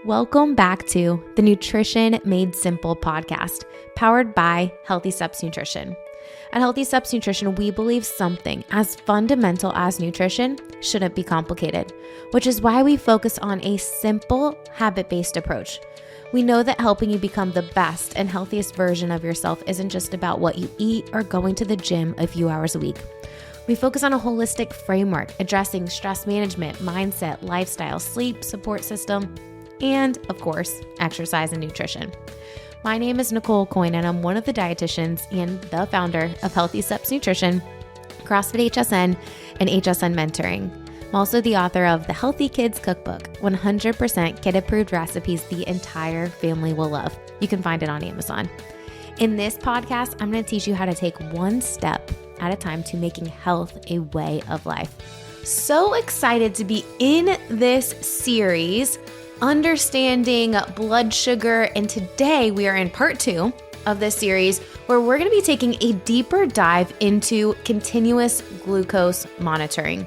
Welcome back to the Nutrition Made Simple podcast, powered by Healthy Steps Nutrition. At Healthy Steps Nutrition, we believe something as fundamental as nutrition shouldn't be complicated, which is why we focus on a simple, habit-based approach. We know that helping you become the best and healthiest version of yourself isn't just about what you eat or going to the gym a few hours a week. We focus on a holistic framework addressing stress management, mindset, lifestyle, sleep, support system, and of course, exercise and nutrition. My name is Nicole Coyne, and I'm one of the dietitians and the founder of Healthy Steps Nutrition, CrossFit HSN, and HSN Mentoring. I'm also the author of the Healthy Kids Cookbook, 100% kid-approved recipes the entire family will love. You can find it on Amazon. In this podcast, I'm going to teach you how to take one step at a time to making health a way of life. So excited to be in this series, Understanding Blood Sugar, and today we are in part 2 of this series where we're going to be taking a deeper dive into continuous glucose monitoring.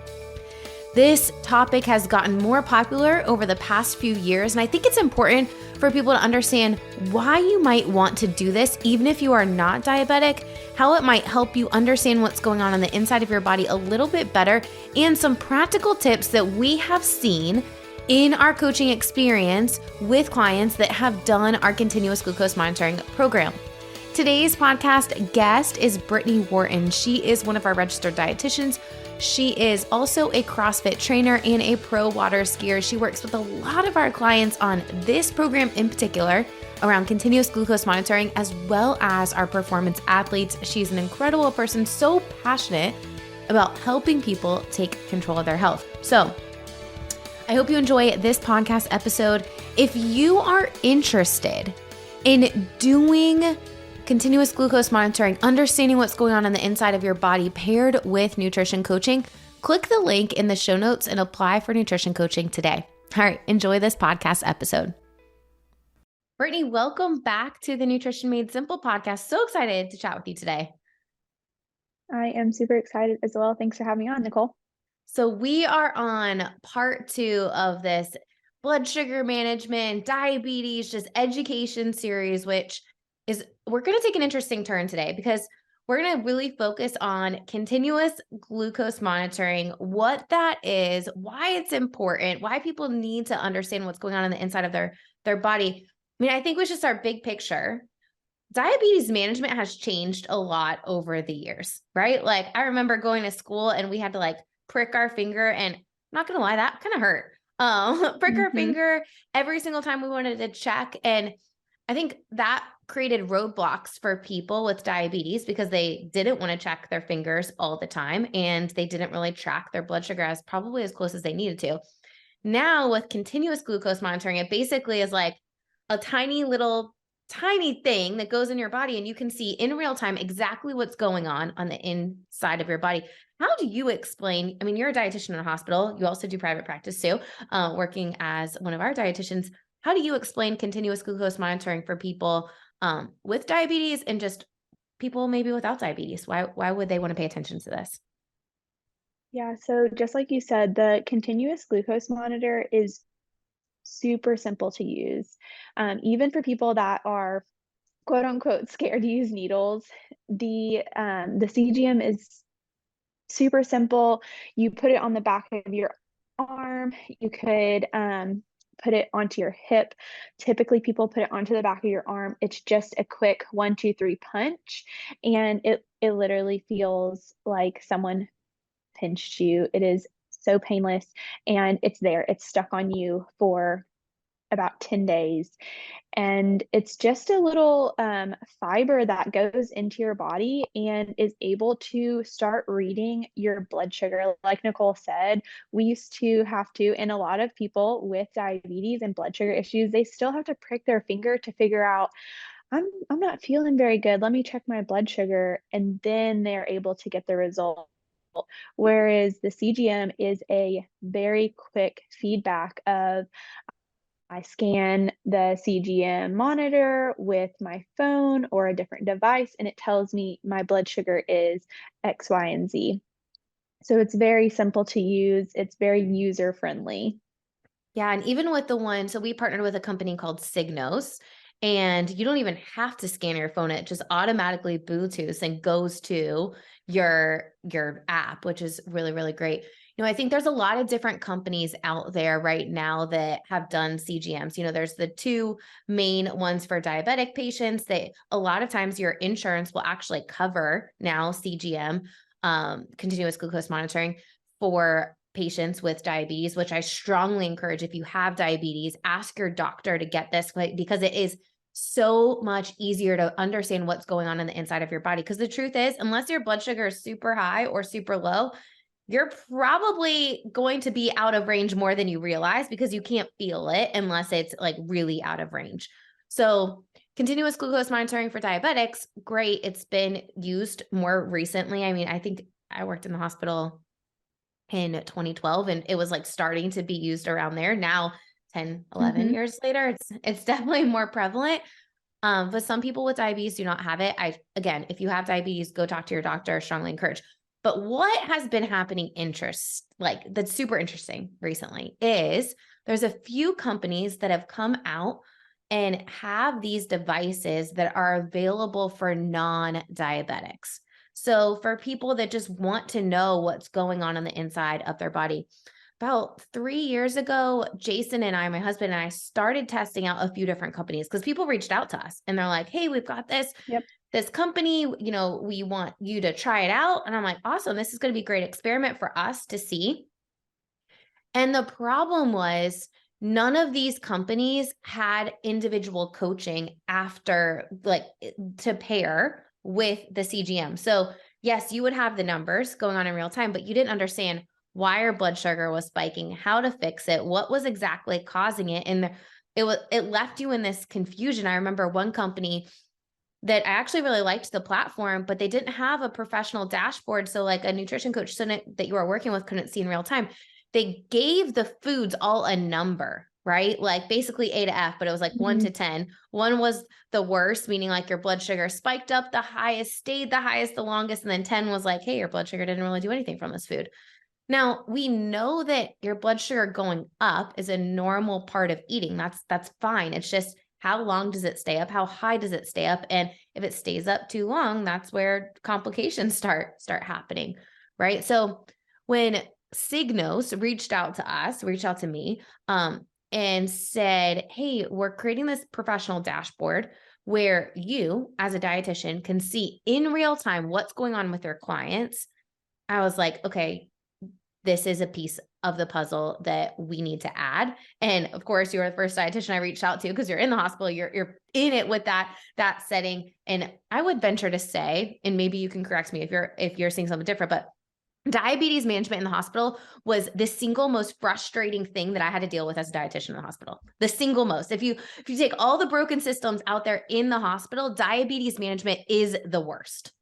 This topic has gotten more popular over the past few years, and I think it's important for people to understand why you might want to do this, even if you are not diabetic, how it might help you understand what's going on the inside of your body a little bit better, and some practical tips that we have seen in our coaching experience with clients that have done our continuous glucose monitoring program. Today's podcast guest is Brittany Wharton. She is one of our registered dietitians. She is also a CrossFit trainer and a pro water skier. She works with a lot of our clients on this program in particular around continuous glucose monitoring, as well as our performance athletes. She's an incredible person, so passionate about helping people take control of their health. So I hope you enjoy this podcast episode. If you are interested in doing continuous glucose monitoring, understanding what's going on the inside of your body paired with nutrition coaching, click the link in the show notes and apply for nutrition coaching today. All right, enjoy this podcast episode. Brittany, welcome back to the Nutrition Made Simple podcast. So excited to chat with you today. I am super excited as well. Thanks for having me on, Nicole. So we are on part 2 of this blood sugar management, diabetes, just education series, which is, we're going to take an interesting turn today because we're going to really focus on continuous glucose monitoring, what that is, why it's important, why people need to understand what's going on the inside of their body. I mean, I think we should start big picture. Diabetes management has changed a lot over the years, right? Like I remember going to school and we had to prick our finger, and I'm not going to lie, that kind of hurt. Prick our finger every single time we wanted to check. And I think that created roadblocks for people with diabetes because they didn't want to check their fingers all the time, and they didn't really track their blood sugar as close as they needed to. Now with continuous glucose monitoring, it basically is like a tiny thing that goes in your body, and you can see in real time exactly what's going on the inside of your body. How do you explain? I mean, you're a dietitian in a hospital. You also do private practice too, working as one of our dietitians. How do you explain continuous glucose monitoring for people with diabetes and just people maybe without diabetes? Why would they want to pay attention to this? Yeah, so just like you said, the continuous glucose monitor is super simple to use. Even for people that are quote unquote scared to use needles, the CGM is super simple. You put it on the back of your arm. You could put it onto your hip. Typically, people put it onto the back of your arm. It's just a quick 1, 2, 3 punch, and it literally feels like someone pinched you. It is so painless, and it's there. It's stuck on you for about 10 days. And it's just a little fiber that goes into your body and is able to start reading your blood sugar. Like Nicole said, we used to have to, and a lot of people with diabetes and blood sugar issues, they still have to prick their finger to figure out, I'm not feeling very good. Let me check my blood sugar. And then they're able to get the result. Whereas the CGM is a very quick feedback of, I scan the CGM monitor with my phone or a different device, and it tells me my blood sugar is X, Y, and Z. So it's very simple to use. It's very user friendly. Yeah. And even with the one, so we partnered with a company called Signos, and you don't even have to scan your phone. It just automatically Bluetooths and goes to your app, which is really, really great. I think there's a lot of different companies out there right now that have done CGMs. There's the two main ones for diabetic patients that a lot of times your insurance will actually cover now CGM, continuous glucose monitoring for patients with diabetes, which I strongly encourage. If you have diabetes, ask your doctor to get this, because it is so much easier to understand what's going on in the inside of your body. Because the truth is, unless your blood sugar is super high or super low, you're probably going to be out of range more than you realize, because you can't feel it unless it's like really out of range. So continuous glucose monitoring for diabetics, great. It's been used more recently. I mean, I think I worked in the hospital in 2012, and it was like starting to be used around there. Now 10, 11 Mhm. years later, it's definitely more prevalent. But some people with diabetes do not have it. Again, if you have diabetes, go talk to your doctor. Strongly encourage. But what has been happening that's super interesting recently is there's a few companies that have come out and have these devices that are available for non-diabetics. So for people that just want to know what's going on the inside of their body. About 3 years ago, Jason and I, my husband and I, started testing out a few different companies, because people reached out to us and they're like, hey, we've got Yep. this company, we want you to try it out. And I'm like, awesome. This is going to be a great experiment for us to see. And the problem was, none of these companies had individual coaching after, like, to pair with the CGM. So yes, you would have the numbers going on in real time, but you didn't understand why your blood sugar was spiking, how to fix it, what was exactly causing it. And it left you in this confusion. I remember one company that I actually really liked the platform, but they didn't have a professional dashboard. So like a nutrition coach that you were working with couldn't see in real time. They gave the foods all a number, right? Like basically A to F, but it was like 1 to Mhm. 10. One was the worst, meaning like your blood sugar spiked up the highest, stayed the highest, the longest. And then 10 was like, hey, your blood sugar didn't really do anything from this food. Now, we know that your blood sugar going up is a normal part of eating. That's fine. It's just, how long does it stay up? How high does it stay up? And if it stays up too long, that's where complications start happening, right? So when Signos reached out to me, and said, hey, we're creating this professional dashboard where you as a dietitian can see in real time what's going on with your clients. I was like, okay, this is a piece of the puzzle that we need to add. And of course, you're the first dietitian I reached out to, because you're in the hospital, you're in it with that setting. And I would venture to say, and maybe you can correct me if you're seeing something different, but diabetes management in the hospital was the single most frustrating thing that I had to deal with as a dietitian in the hospital. The single most. If you take all the broken systems out there in the hospital, diabetes management is the worst.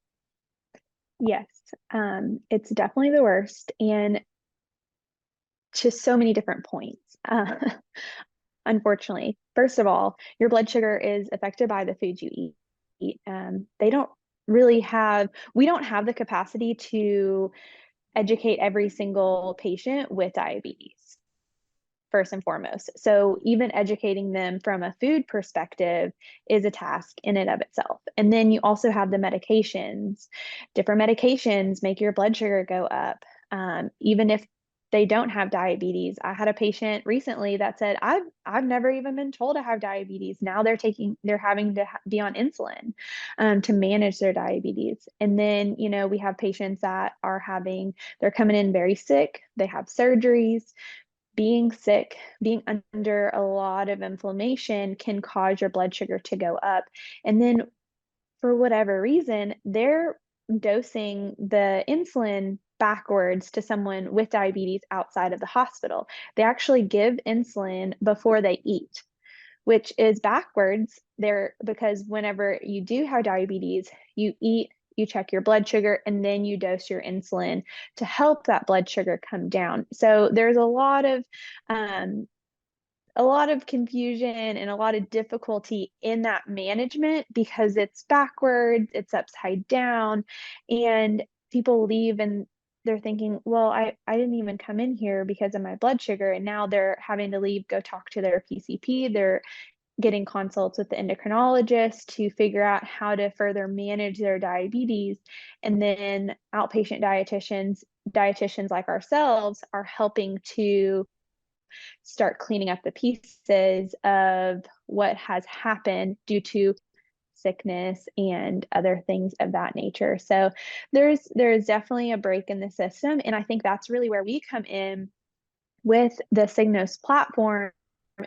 Yes, it's definitely the worst, and to so many different points. Unfortunately, first of all, your blood sugar is affected by the foods you eat. They don't really have, we don't have the capacity to educate every single patient with diabetes, first and foremost. So even educating them from a food perspective is a task in and of itself. And then you also have the medications. Different medications make your blood sugar go up. Even if they don't have diabetes. I had a patient recently that said, I've never even been told I have diabetes. Now they're having to be on insulin to manage their diabetes. And then, we have patients that they're coming in very sick. They have surgeries. Being sick, being under a lot of inflammation can cause your blood sugar to go up. And then for whatever reason, they're dosing the insulin backwards to someone with diabetes outside of the hospital. They actually give insulin before they eat, which is backwards there, because whenever you do have diabetes, you eat, you check your blood sugar, and then you dose your insulin to help that blood sugar come down. So there's a lot of confusion and a lot of difficulty in that management, because it's backwards, it's upside down, and people leave and they're thinking, well, I didn't even come in here because of my blood sugar. And now they're having to leave, go talk to their PCP. They're getting consults with the endocrinologist to figure out how to further manage their diabetes. And then outpatient dietitians like ourselves are helping to start cleaning up the pieces of what has happened due to sickness and other things of that nature. So there's definitely a break in the system. And I think that's really where we come in with the Signos platform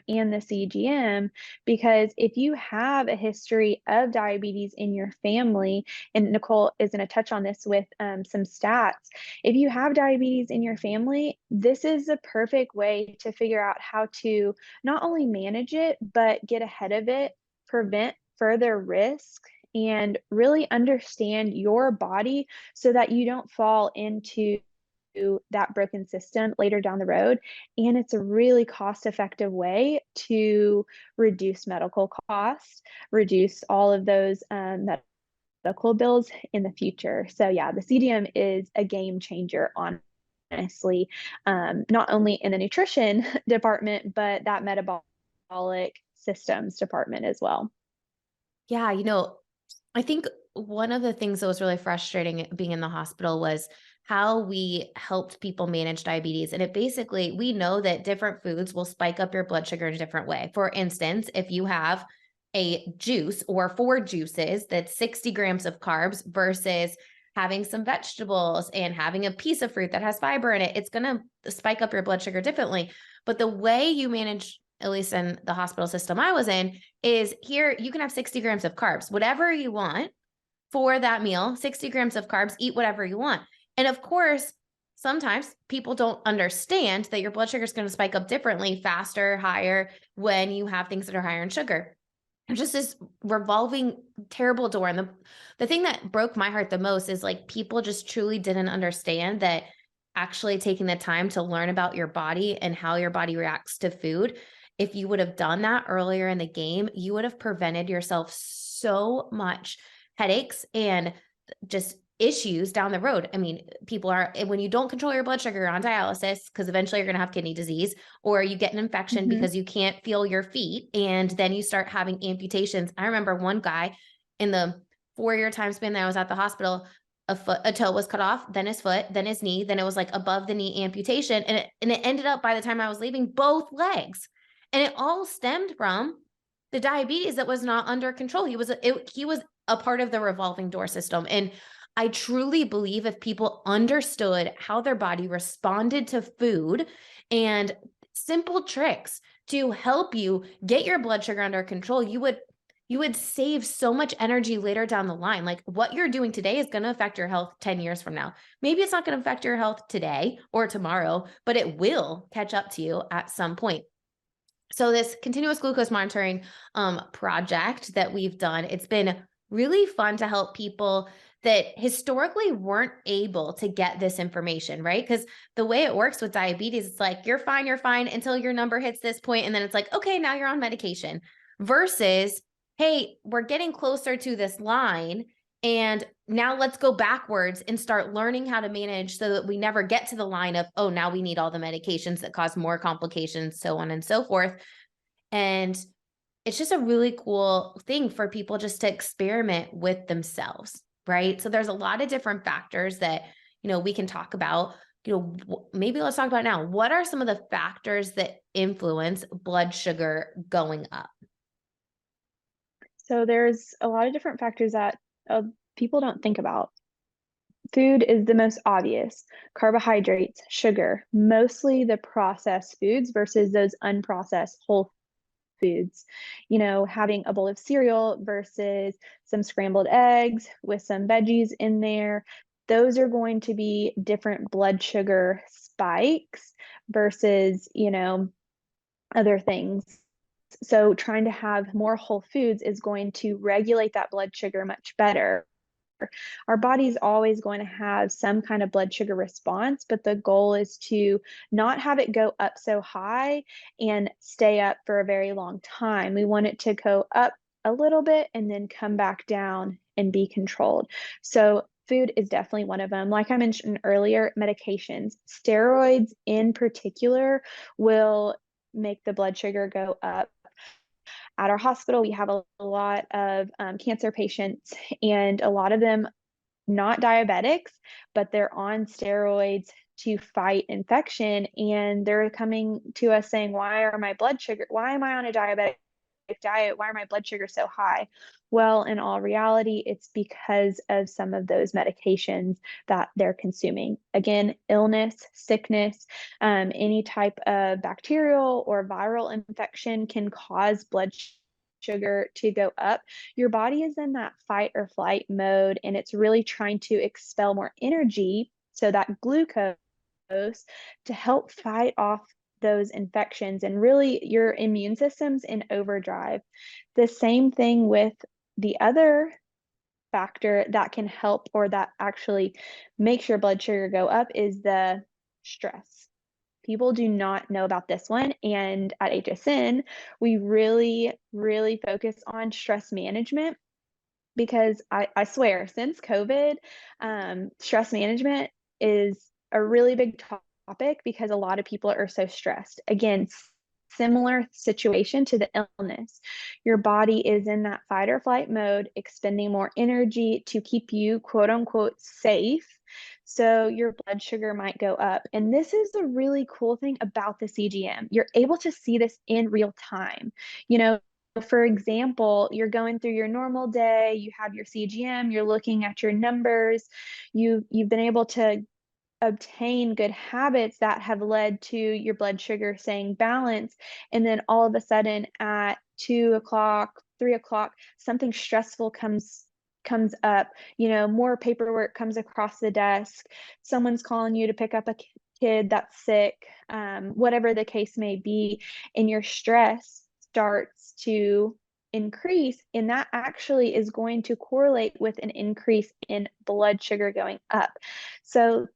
and the CGM, because if you have a history of diabetes in your family, and Nicole is going to touch on this with some stats, if you have diabetes in your family, this is the perfect way to figure out how to not only manage it, but get ahead of it, prevent further risk, and really understand your body so that you don't fall into that broken system later down the road. And it's a really cost effective way to reduce medical costs, reduce all of those medical bills in the future. So, yeah, the CDM is a game changer, honestly, not only in the nutrition department, but that metabolic systems department as well. Yeah, I think one of the things that was really frustrating being in the hospital was how we helped people manage diabetes. And it basically, we know that different foods will spike up your blood sugar in a different way. For instance, if you have a juice or 4 juices, that's 60 grams of carbs versus having some vegetables and having a piece of fruit that has fiber in it, it's going to spike up your blood sugar differently. But the way you manage, at least in the hospital system I was in, is here you can have 60 grams of carbs, whatever you want for that meal, 60 grams of carbs, eat whatever you want. And of course, sometimes people don't understand that your blood sugar is going to spike up differently, faster, higher when you have things that are higher in sugar. It's just this revolving terrible door. And the thing that broke my heart the most is like people just truly didn't understand that actually taking the time to learn about your body and how your body reacts to food. If you would have done that earlier in the game, you would have prevented yourself so much headaches and just issues down the road. I mean, people are, when you don't control your blood sugar, you're on dialysis because eventually you're going to have kidney disease, or you get an infection Mm-hmm. because you can't feel your feet. And then you start having amputations. I remember one guy in the 4-year time span that I was at the hospital, a toe was cut off, then his foot, then his knee, then it was like above the knee amputation. And it ended up by the time I was leaving, both legs. And it all stemmed from the diabetes that was not under control. He was a part of the revolving door system. And I truly believe if people understood how their body responded to food and simple tricks to help you get your blood sugar under control, you would save so much energy later down the line. Like what you're doing today is going to affect your health 10 years from now. Maybe it's not going to affect your health today or tomorrow, but it will catch up to you at some point. So this continuous glucose monitoring project that we've done, it's been really fun to help people that historically weren't able to get this information, right? Because the way it works with diabetes, it's like, you're fine until your number hits this point, and then it's like, okay, now you're on medication, versus, hey, we're getting closer to this line, and now let's go backwards and start learning how to manage so that we never get to the line of, oh, now we need all the medications that cause more complications, so on and so forth. And it's just a really cool thing for people just to experiment with themselves, right? So there's a lot of different factors that, we can talk about. Maybe let's talk about now. What are some of the factors that influence blood sugar going up? So there's a lot of different factors that people don't think about. Food is the most obvious. Carbohydrates, sugar, mostly the processed foods versus those unprocessed whole foods. Having a bowl of cereal versus some scrambled eggs with some veggies in there. Those are going to be different blood sugar spikes versus, other things. So trying to have more whole foods is going to regulate that blood sugar much better. Our body's always going to have some kind of blood sugar response, but the goal is to not have it go up so high and stay up for a very long time. We want it to go up a little bit and then come back down and be controlled. So Food is definitely one of them. Like I mentioned earlier, medications, steroids in particular will make the blood sugar go up. At our hospital, we have a lot of cancer patients, and a lot of them not diabetics, but they're on steroids to fight infection. And they're coming to us saying, why am I on a diabetic diet? Why are my blood sugars so high? Well, in all reality, it's because of some of those medications that they're consuming. Again, illness, sickness, any type of bacterial or viral infection can cause blood sugar to go up. Your body is in that fight or flight mode, and it's really trying to expel more energy, so that glucose, to help fight off those infections, and really your immune system's in overdrive. The same thing with the other factor that can help, or that actually makes your blood sugar go up, is the stress. People do not know about this one. And at HSN, we really, really focus on stress management, because I swear, since COVID, stress management is a really big topic, because a lot of people are so stressed. Again, similar situation to the illness. Your body is in that fight or flight mode, expending more energy to keep you, quote unquote, safe. So your blood sugar might go up. And this is the really cool thing about the CGM. You're able to see this in real time. You know, for example, you're going through your normal day, you have your CGM, you're looking at your numbers, you've been able to obtain good habits that have led to your blood sugar staying balanced, and then all of a sudden at 2 o'clock, 3 o'clock, something stressful comes up. More paperwork comes across the desk, someone's calling you to pick up a kid that's sick, whatever the case may be, and your stress starts to increase, and that actually is going to correlate with an increase in blood sugar going up. So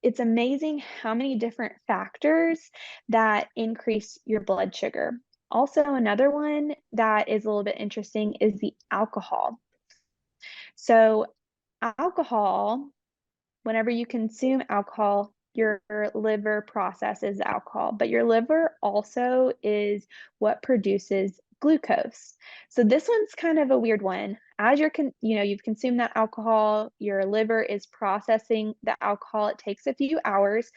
it's amazing how many different factors that increase your blood sugar. Also, another one that is a little bit interesting is the alcohol. So alcohol, whenever you consume alcohol, your liver processes alcohol, but your liver also is what produces glucose. So this one's kind of a weird one. As you've consumed that alcohol, your liver is processing the alcohol. It takes a few hours.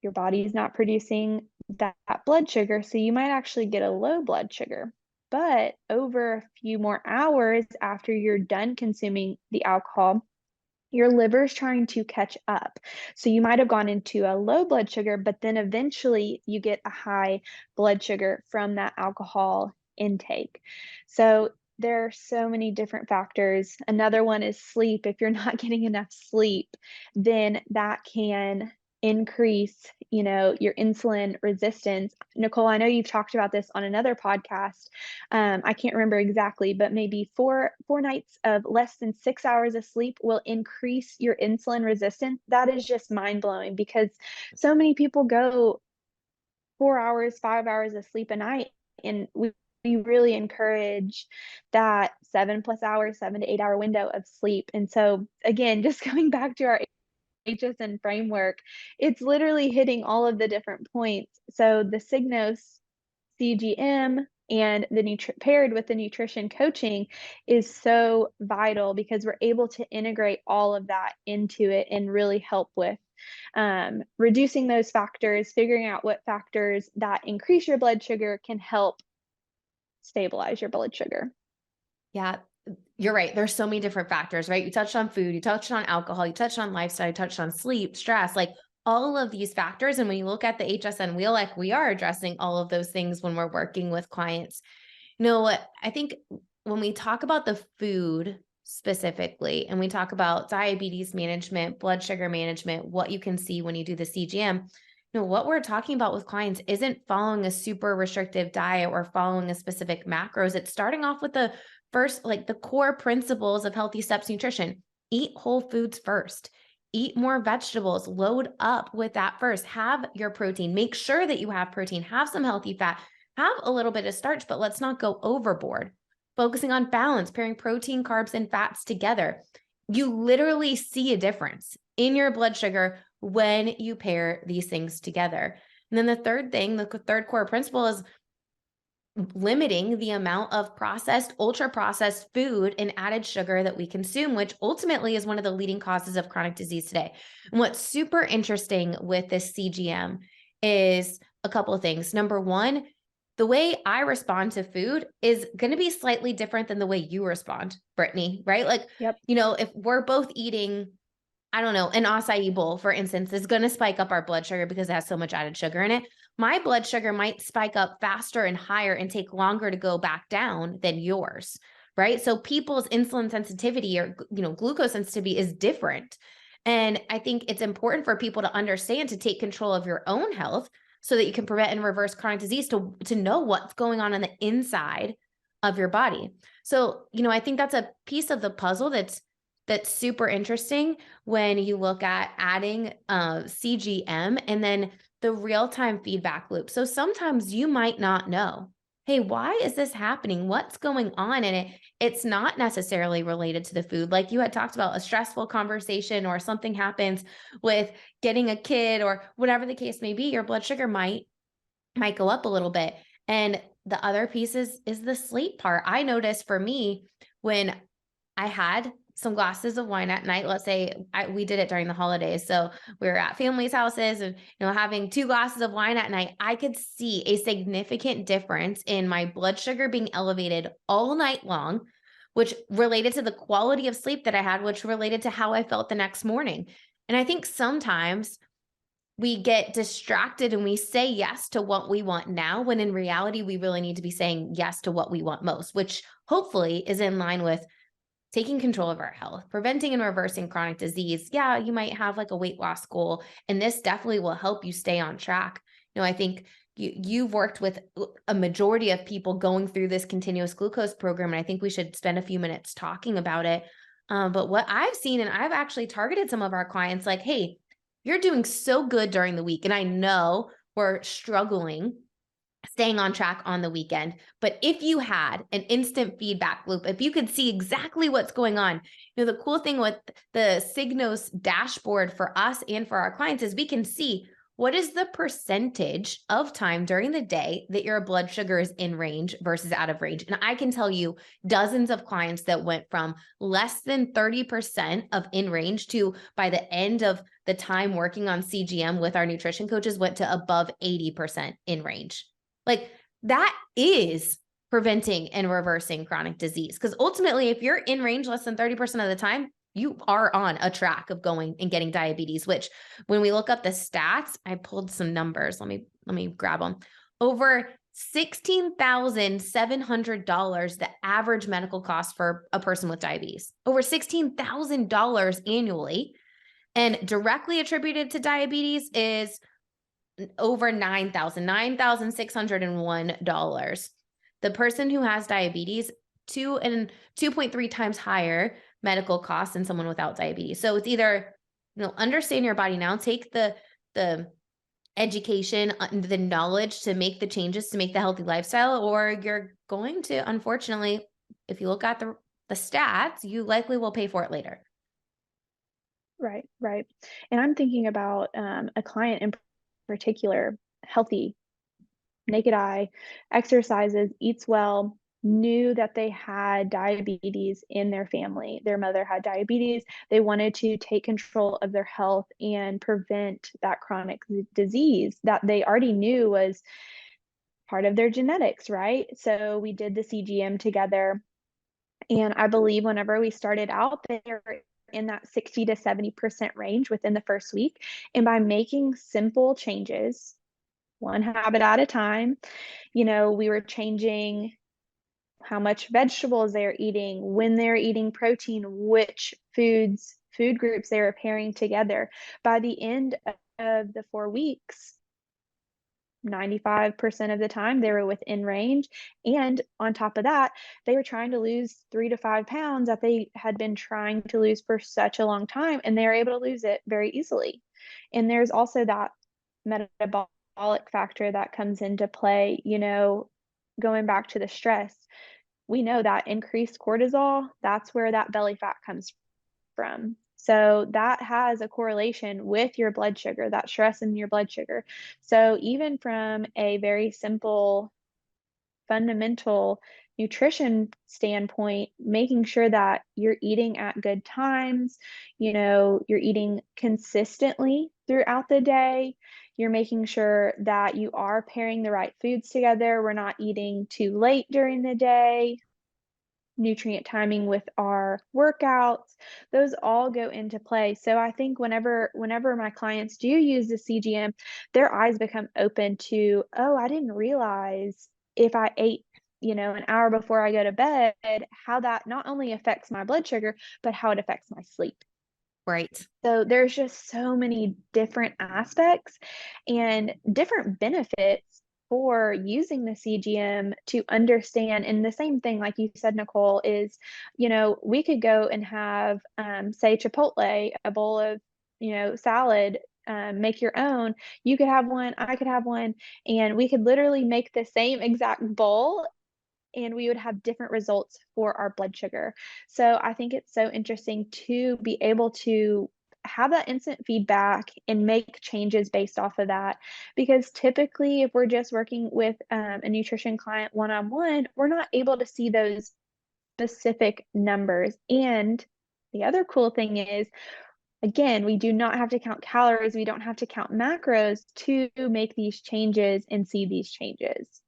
Your body is not producing that blood sugar, so you might actually get a low blood sugar. But over a few more hours after you're done consuming the alcohol, your liver is trying to catch up. So you might have gone into a low blood sugar, but then eventually you get a high blood sugar from that alcohol intake. So there are so many different factors. Another one is sleep. If you're not getting enough sleep, then that can increase, your insulin resistance. Nicole, I know you've talked about this on another podcast. I can't remember exactly, but maybe four nights of less than 6 hours of sleep will increase your insulin resistance. That is just mind blowing, because so many people go 4 hours, 5 hours of sleep a night, and we really encourage that 7+ hours, 7 to 8 hour window of sleep. And so again, just coming back to our HSN framework, it's literally hitting all of the different points. So the Signos CGM and paired with the nutrition coaching is so vital, because we're able to integrate all of that into it and really help with reducing those factors, figuring out what factors that increase your blood sugar can help stabilize your blood sugar. Yeah, you're right. There's so many different factors, right? You touched on food, you touched on alcohol, you touched on lifestyle, you touched on sleep, stress, like all of these factors. And when you look at the HSN wheel, like we are addressing all of those things when we're working with clients. I think when we talk about the food specifically, and we talk about diabetes management, blood sugar management, what you can see when you do the CGM, what we're talking about with clients isn't following a super restrictive diet or following a specific macros. It's starting off with the first, like the core principles of healthy steps nutrition. Eat whole foods first. Eat more vegetables. Load up with that first. Have your protein. Make sure that you have protein. Have some healthy fat. Have a little bit of starch, but let's not go overboard. Focusing on balance, pairing protein, carbs, and fats together. you literally see a difference in your blood sugar when you pair these things together. And then the third thing, the third core principle is limiting the amount of processed, ultra processed food and added sugar that we consume, which ultimately is one of the leading causes of chronic disease today. And what's super interesting with this CGM is a couple of things. Number one, the way I respond to food is going to be slightly different than the way you respond, Brittany, right? Like, Yep. if we're both eating, I don't know, an acai bowl, for instance, is going to spike up our blood sugar because it has so much added sugar in it. My blood sugar might spike up faster and higher and take longer to go back down than yours, right? So people's insulin sensitivity or, glucose sensitivity is different. And I think it's important for people to understand, to take control of your own health so that you can prevent and reverse chronic disease, to know what's going on the inside of your body. So, I think that's a piece of the puzzle that's super interesting when you look at adding CGM and then the real-time feedback loop. So sometimes you might not know, hey, why is this happening? What's going on? And it's not necessarily related to the food. Like you had talked about, a stressful conversation or something happens with getting a kid or whatever the case may be, your blood sugar might go up a little bit. And the other piece is the sleep part. I noticed for me, when I had some glasses of wine at night, let's say we did it during the holidays. So we were at families' houses and, having 2 glasses of wine at night, I could see a significant difference in my blood sugar being elevated all night long, which related to the quality of sleep that I had, which related to how I felt the next morning. And I think sometimes we get distracted and we say yes to what we want now, when in reality, we really need to be saying yes to what we want most, which hopefully is in line with taking control of our health, preventing and reversing chronic disease. Yeah, you might have like a weight loss goal, and this definitely will help you stay on track. I think you've worked with a majority of people going through this continuous glucose program, and I think we should spend a few minutes talking about it. But what I've seen, and I've actually targeted some of our clients, like, hey, you're doing so good during the week, and I know we're struggling staying on track on the weekend. But if you had an instant feedback loop, if you could see exactly what's going on, the cool thing with the Signos dashboard for us and for our clients is we can see what is the percentage of time during the day that your blood sugar is in range versus out of range. And I can tell you dozens of clients that went from less than 30% of in range to, by the end of the time working on CGM with our nutrition coaches, went to above 80% in range. Like, that is preventing and reversing chronic disease. Because ultimately, if you're in range less than 30% of the time, you are on a track of going and getting diabetes, which when we look up the stats, I pulled some numbers. Let me grab them. Over $16,700, the average medical cost for a person with diabetes, over $16,000 annually. And directly attributed to diabetes is over $9,601. The person who has diabetes, 2.3 times higher medical costs than someone without diabetes. So it's either, understand your body now, take the education, the knowledge to make the changes, to make the healthy lifestyle, or you're going to, unfortunately, if you look at the stats, you likely will pay for it later. Right, right. And I'm thinking about a client in particular, healthy, naked eye, exercises, eats well, knew that they had diabetes in their family. Their mother had diabetes. They wanted to take control of their health and prevent that chronic disease that they already knew was part of their genetics, right? So we did the CGM together. And I believe whenever we started out, they were in that 60 to 70% range within the first week. And by making simple changes, one habit at a time, we were changing how much vegetables they're eating, when they're eating protein, which food groups they were pairing together. By the end of the 4 weeks, 95% of the time they were within range. And on top of that, they were trying to lose 3 to 5 pounds that they had been trying to lose for such a long time, and they were able to lose it very easily. And there's also that metabolic factor that comes into play, going back to the stress. We know that increased cortisol, that's where that belly fat comes from. So that has a correlation with your blood sugar, that stress in your blood sugar. So even from a very simple fundamental nutrition standpoint, making sure that you're eating at good times, you're eating consistently throughout the day. You're making sure that you are pairing the right foods together. We're not eating too late during the day, nutrient timing with our workouts, those all go into play. So I think whenever my clients do use the CGM, their eyes become open to, oh, I didn't realize if I ate, an hour before I go to bed, how that not only affects my blood sugar, but how it affects my sleep. Right. So there's just so many different aspects and different benefits for using the CGM to understand. And the same thing, like you said, Nicole, is, we could go and have, say, Chipotle, a bowl of, salad, make your own. You could have one, I could have one, and we could literally make the same exact bowl and we would have different results for our blood sugar. So I think it's so interesting to be able to have that instant feedback and make changes based off of that. Because typically, if we're just working with a nutrition client one on one, we're not able to see those specific numbers. And the other cool thing is, again, we do not have to count calories, we don't have to count macros to make these changes and see these changes.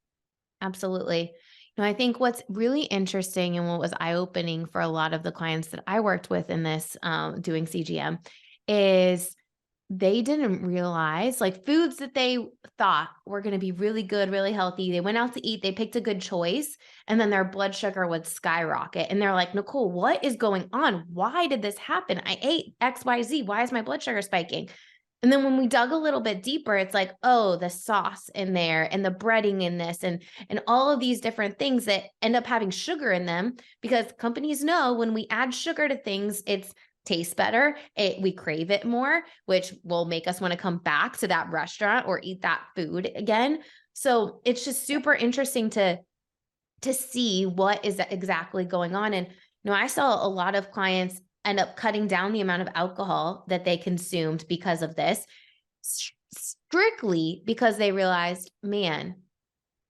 Absolutely. I think what's really interesting and what was eye-opening for a lot of the clients that I worked with in this doing CGM is they didn't realize like foods that they thought were going to be really good, really healthy. They went out to eat, they picked a good choice, and then their blood sugar would skyrocket. And they're like, Nicole, what is going on? Why did this happen? I ate XYZ. Why is my blood sugar spiking? And then when we dug a little bit deeper, it's like, oh, the sauce in there and the breading in this and all of these different things that end up having sugar in them because companies know when we add sugar to things, it's tastes better. We crave it more, which will make us want to come back to that restaurant or eat that food again. So it's just super interesting to see what is exactly going on. And I saw a lot of clients end up cutting down the amount of alcohol that they consumed because of this, strictly because they realized, man,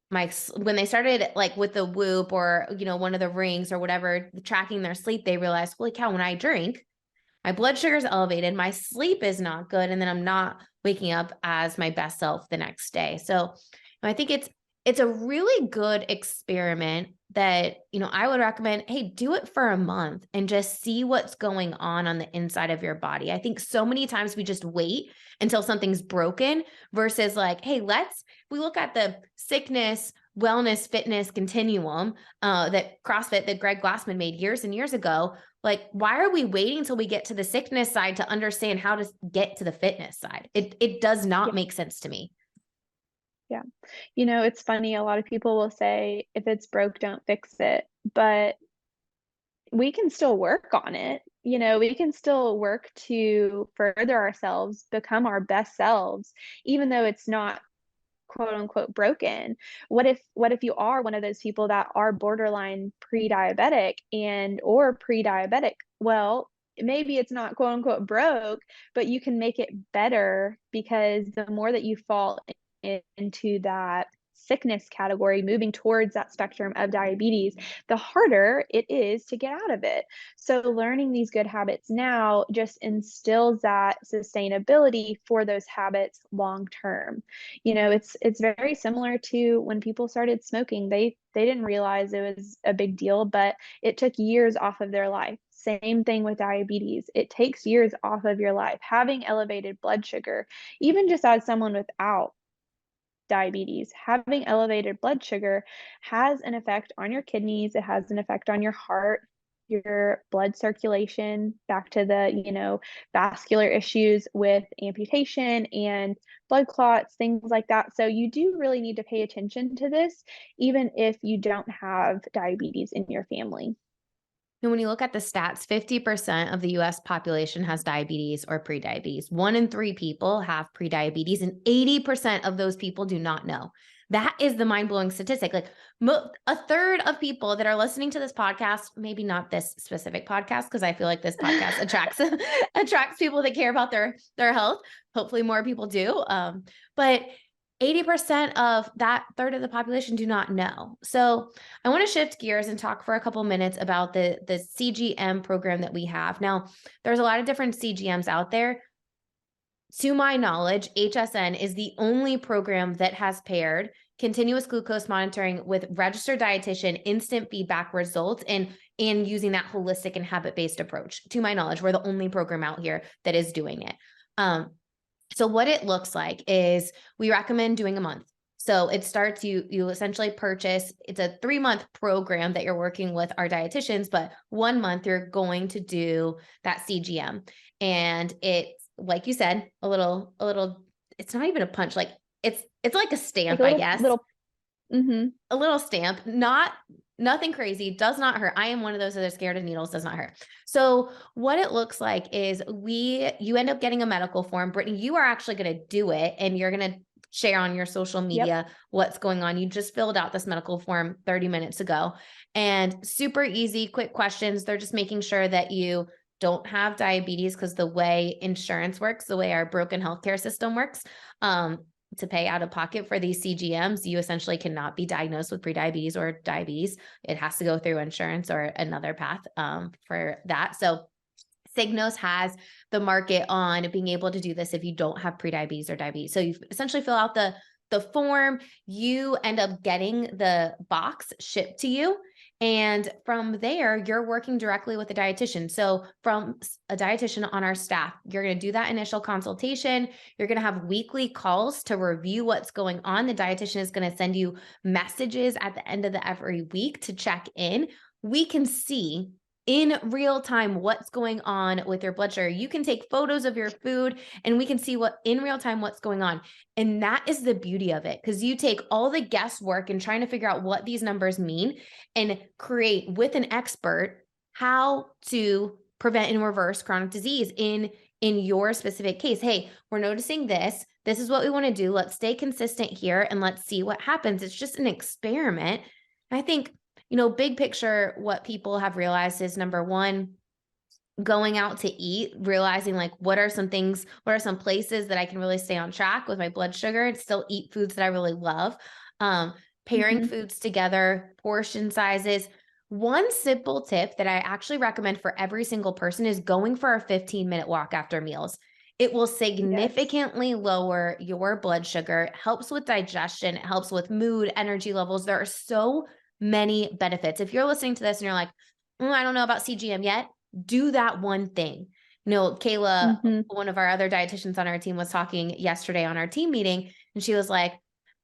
when they started like with the Whoop or, one of the rings or whatever, tracking their sleep, they realized, holy cow, when I drink, my blood sugar is elevated, my sleep is not good, and then I'm not waking up as my best self the next day. So I think it's a really good experiment that, I would recommend, hey, do it for a month and just see what's going on the inside of your body. I think so many times we just wait until something's broken versus like, hey, we look at the sickness, wellness, fitness continuum that CrossFit that Greg Glassman made years and years ago. Like, why are we waiting until we get to the sickness side to understand how to get to the fitness side? It does not make sense to me. Yeah. It's funny. A lot of people will say, if it's broke, don't fix it. But we can still work on it. We can still work to further ourselves, become our best selves, even though it's not quote unquote broken. What if you are one of those people that are borderline pre-diabetic or pre-diabetic? Well, maybe it's not quote unquote broke, but you can make it better because the more that you fall into that sickness category, moving towards that spectrum of diabetes, the harder it is to get out of it. So learning these good habits now just instills that sustainability for those habits long term. It's very similar to when people started smoking. They didn't realize it was a big deal, but it took years off of their life. Same thing with diabetes. It takes years off of your life. Having elevated blood sugar, even just as someone without diabetes, having elevated blood sugar has an effect on your kidneys. It has an effect on your heart, your blood circulation, back to the, vascular issues with amputation and blood clots, things like that. So you do really need to pay attention to this, even if you don't have diabetes in your family. And when you look at the stats, 50% of the US population has diabetes or prediabetes. 1 in 3 people have prediabetes, and 80% of those people do not know. That is the mind-blowing statistic. Like a third of people that are listening to this podcast, maybe not this specific podcast, because I feel like this podcast attracts attracts people that care about their health. Hopefully more people do. But 80% of that third of the population do not know. So I want to shift gears and talk for a couple minutes about the CGM program that we have. Now, there's a lot of different CGMs out there. To my knowledge, HSN is the only program that has paired continuous glucose monitoring with registered dietitian instant feedback results and using that holistic and habit-based approach. To my knowledge, we're the only program out here that is doing it. So what it looks like is we recommend doing a month. So it starts, you essentially purchase, it's a 3-month program that you're working with our dietitians, but 1 month you're going to do that CGM. And it's, like you said, a little, it's not even a punch. Like it's like a stamp, Like a I guess. A little stamp, nothing crazy, does not hurt. I am one of those that are scared of needles, does not hurt. So what it looks like is you end up getting a medical form. Brittany, you are actually going to do it and you're going to share on your social media what's going on. You just filled out this medical form 30 minutes ago and super easy, quick questions. They're just making sure that you don't have diabetes because the way insurance works, the way our broken healthcare system works, to pay out of pocket for these CGMs, you essentially cannot be diagnosed with prediabetes or diabetes. It has to go through insurance or another path for that. So Signos has the market on being able to do this if you don't have prediabetes or diabetes. So you essentially fill out the form, you end up getting the box shipped to you. And from there, you're working directly with a dietitian. So from a dietitian on our staff, you're going to do that initial consultation. You're going to have weekly calls to review what's going on. The dietitian is going to send you messages at the end of every week to check in. We can see in real time what's going on with your blood sugar. You can take photos of your food and we can see what in real time what's going on. And that is the beauty of it, because you take all the guesswork and trying to figure out what these numbers mean and create with an expert how to prevent and reverse chronic disease in your specific case. Hey, we're noticing this. This is what we want to do. Let's stay consistent here and let's see what happens. It's just an experiment. I think, big picture, what people have realized is, number one, going out to eat, realizing like, what are some places that I can really stay on track with my blood sugar and still eat foods that I really love. Pairing foods together, portion sizes. One simple tip that I actually recommend for every single person is going for a 15-minute walk after meals. It will significantly lower your blood sugar, helps with digestion, it helps with mood, energy levels. There are so many benefits. If you're listening to this and you're like, I don't know about CGM yet, do that one thing. Kayla, one of our other dietitians on our team, was talking yesterday on our team meeting, and she was like,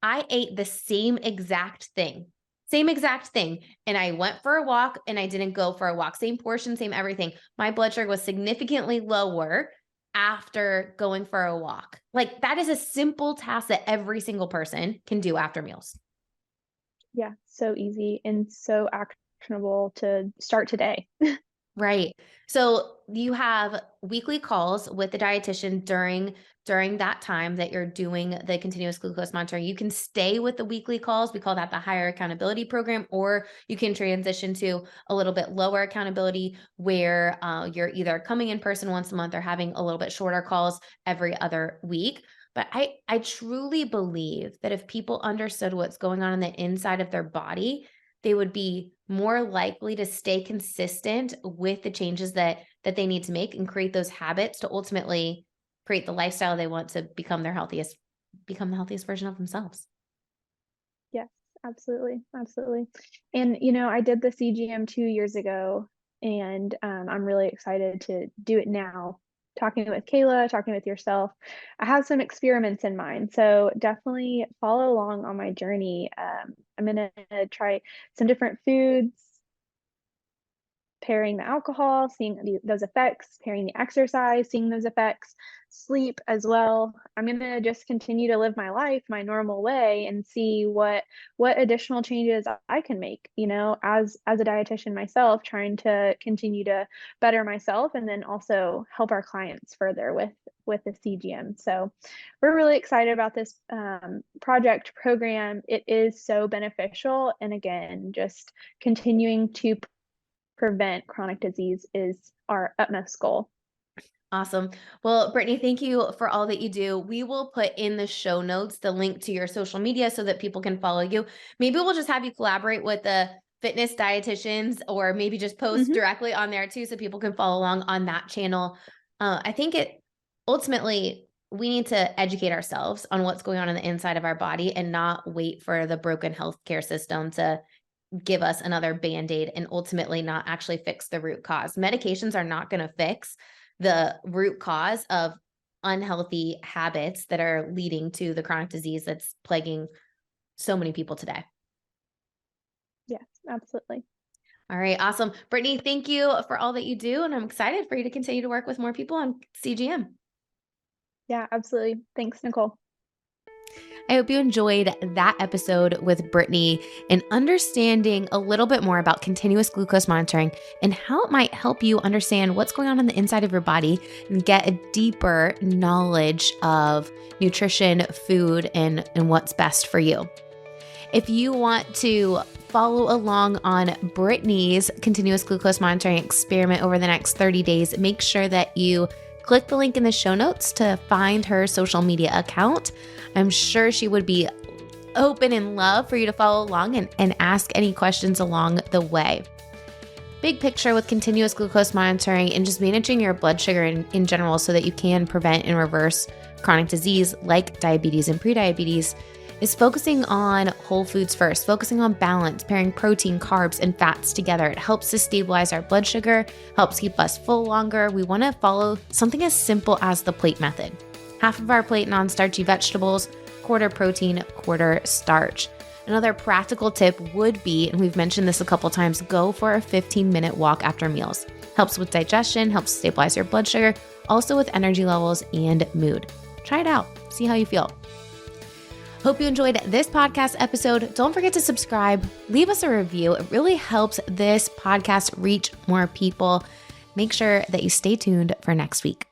I ate the same exact thing. And I went for a walk and I didn't go for a walk. Same portion, same everything. My blood sugar was significantly lower after going for a walk. Like, that is a simple task that every single person can do after meals. Yeah, so easy and so actionable to start today. Right. So you have weekly calls with the dietitian during that time that you're doing the continuous glucose monitoring. You can stay with the weekly calls. We call that the higher accountability program, or you can transition to a little bit lower accountability where you're either coming in person once a month or having a little bit shorter calls every other week. But I truly believe that if people understood what's going on the inside of their body, they would be more likely to stay consistent with the changes that they need to make and create those habits to ultimately create the lifestyle they want to become the healthiest version of themselves. Yes, absolutely. Absolutely. And, I did the CGM 2 years ago, and I'm really excited to do it now. Talking with Kayla, talking with yourself, I have some experiments in mind. So definitely follow along on my journey. I'm going to try some different foods. pairing the alcohol, seeing those effects, pairing the exercise, seeing those effects, sleep as well. I'm going to just continue to live my life my normal way and see what additional changes I can make, as a dietitian myself, trying to continue to better myself and then also help our clients further with the CGM. So we're really excited about this project program. It is so beneficial. And again, just continuing to prevent chronic disease is our utmost goal. Awesome. Well, Brittany, thank you for all that you do. We will put in the show notes the link to your social media so that people can follow you. Maybe we'll just have you collaborate with the fitness dietitians, or maybe just post directly on there too so people can follow along on that channel. I think ultimately we need to educate ourselves on what's going on the inside of our body and not wait for the broken healthcare system to give us another Band-Aid and ultimately not actually fix the root cause. Medications are not going to fix the root cause of unhealthy habits that are leading to the chronic disease that's plaguing so many people today. Yes, absolutely. All right. Awesome. Brittany, thank you for all that you do. And I'm excited for you to continue to work with more people on CGM. Yeah, absolutely. Thanks, Nicole. I hope you enjoyed that episode with Brittany and understanding a little bit more about continuous glucose monitoring and how it might help you understand what's going on the inside of your body and get a deeper knowledge of nutrition, food, and what's best for you. If you want to follow along on Brittany's continuous glucose monitoring experiment over the next 30 days, make sure that you click the link in the show notes to find her social media account. I'm sure she would be open and love for you to follow along and ask any questions along the way. Big picture with continuous glucose monitoring and just managing your blood sugar in general so that you can prevent and reverse chronic disease like diabetes and prediabetes is focusing on whole foods first, focusing on balance, pairing protein, carbs, and fats together. It helps to stabilize our blood sugar, helps keep us full longer. We want to follow something as simple as the plate method. Half of our plate non-starchy vegetables, quarter protein, quarter starch. Another practical tip would be, and we've mentioned this a couple times, go for a 15-minute walk after meals. Helps with digestion, helps stabilize your blood sugar, also with energy levels and mood. Try it out. See how you feel. Hope you enjoyed this podcast episode. Don't forget to subscribe. Leave us a review. It really helps this podcast reach more people. Make sure that you stay tuned for next week.